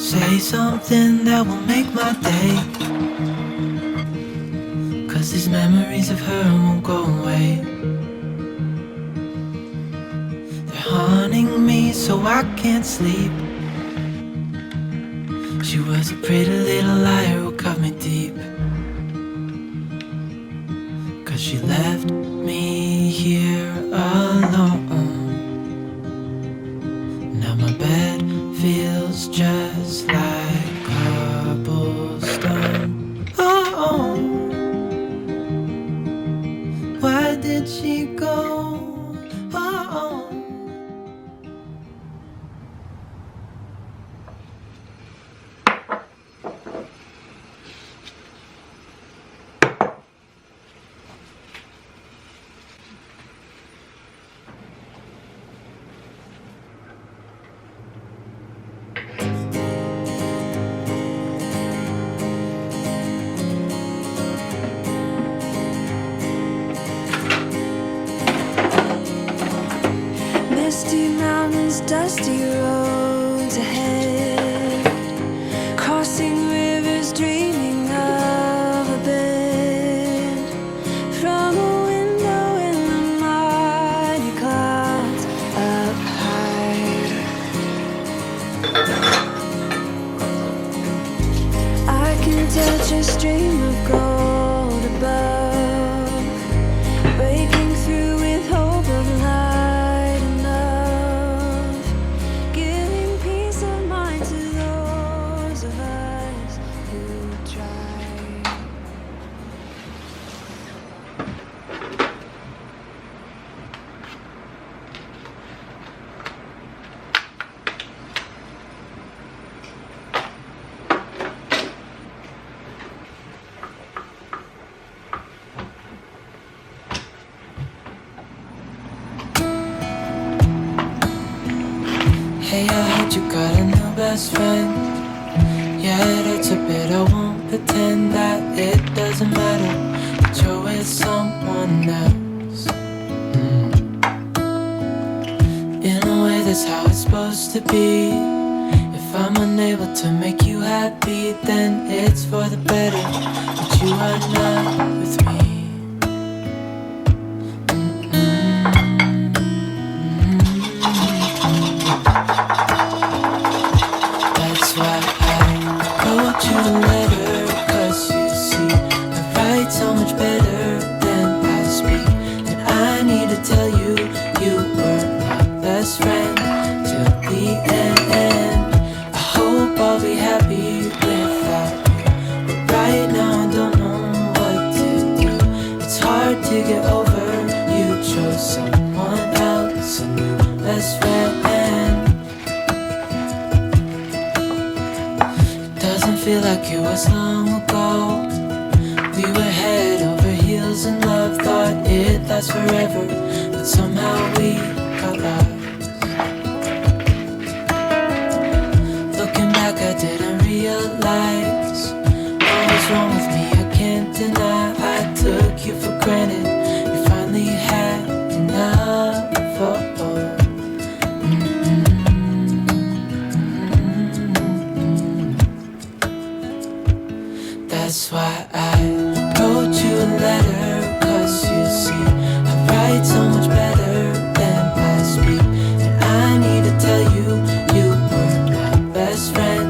Say something that will make my day, 'cause these memories of her won't go away. They're haunting me so I can't sleep. She was a pretty little liar who cut me deep, 'cause she left me here alone. Now my bed feels just like cobblestone. Oh, why did she go? Oh. Misty mountains, dusty roads ahead, crossing rivers, dreaming of a bed. From a window in the mighty clouds up high, I can touch a stream of gold above, breaking through with hope of light and love, giving peace of mind to those of us who try. Hey, I heard you got a new best friend. Yeah, it hurts a bit, I won't pretend that it doesn't matter that you're with someone else. In a way, that's how it's supposed to be. If I'm unable to make you happy, then it's for the better that you are not with me. That's why I wrote you a letter, 'cause you see, I write so much better than I speak. And I need to tell you, you were my best friend till the end. I hope I'll be happy without you, but right now I don't know what to do. It's hard to get over, you chose someone else, a new best friend. Doesn't feel like it was long ago. We were head over heels in love, thought it lasts forever, but somehow we got lost. Looking back, I didn't realize what was wrong with me. I can't deny I took you for granted. You finally had enough. That's why I wrote you a letter, 'cause you see, I write so much better than I speak. And I need to tell you, you were my best friend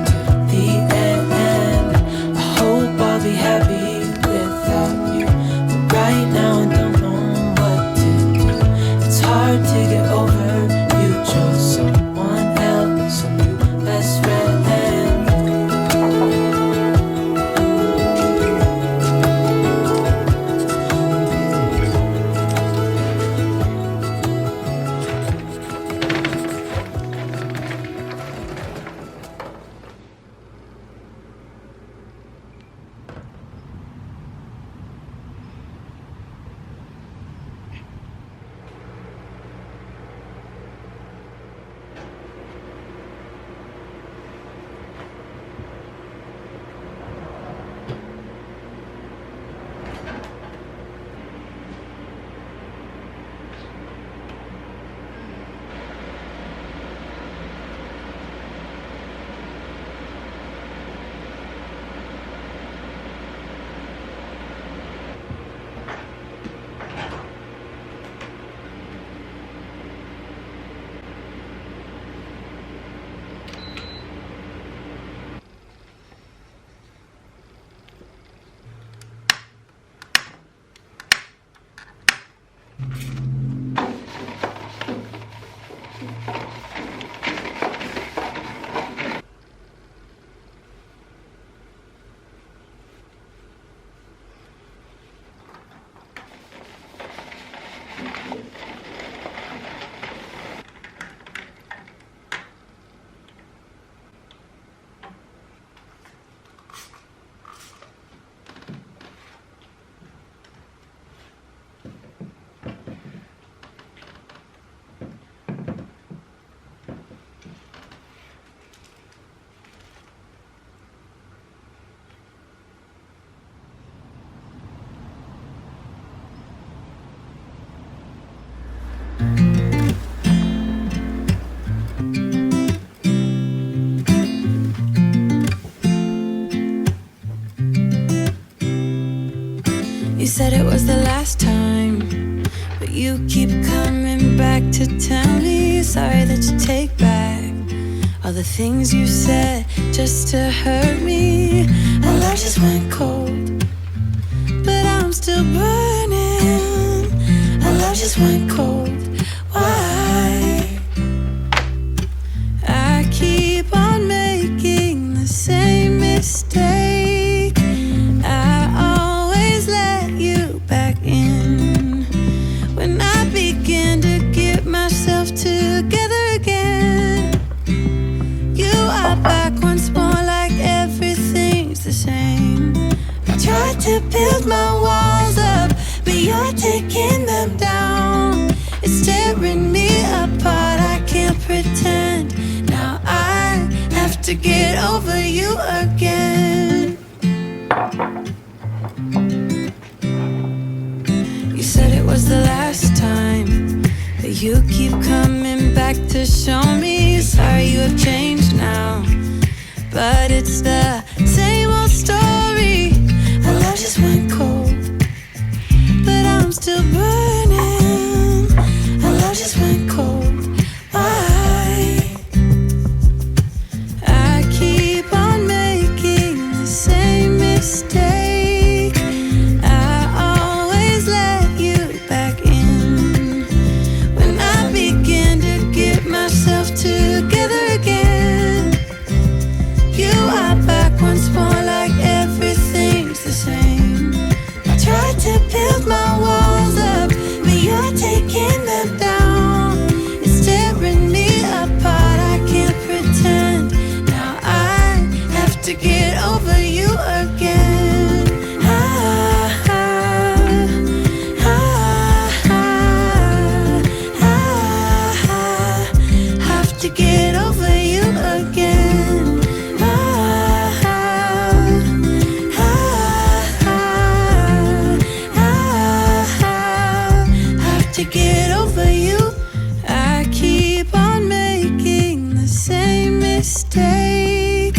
till the end. I hope I'll be happy without you, but right now I don't know what to do. It's hard to get over, you chose someone else, a new best friend. was the last time, but you keep coming back to tell me sorry that you take back all the things you said just to hurt me. Our love just went cold, but I'm still burning. Our love just went cold. Why? I keep on making the same mistake. I always let you back in when I begin to get myself together again. You are back once more, like everything's the same. I tried to build my walls up, but you're taking them down. It's tearing me apart, I can't pretend. Now I have to get over you again. You said it was the last time, but you keep coming back to show me sorry you have changed now. But it's the same old story. Our love just went cold, but I'm still burning. Our love just went cold. Why? I keep on making the same mistake. I always let you back in when I begin to get myself together again. You are back once more, like everything's the same. I tried to build my walls up, but you're taking them down. It's tearing me apart, I can't pretend. Now I have to get over you again. Have to get over you again. Have to get over you. I keep on making the same mistake.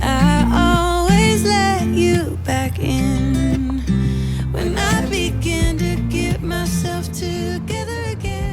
I always let you back in when I begin to get myself together again.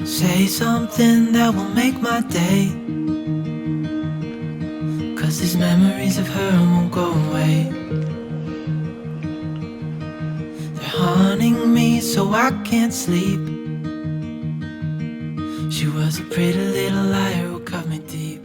Say something that will make my day, 'cause these memories of her won't go away. They're haunting me so I can't sleep. She was a pretty little liar who cut me deep.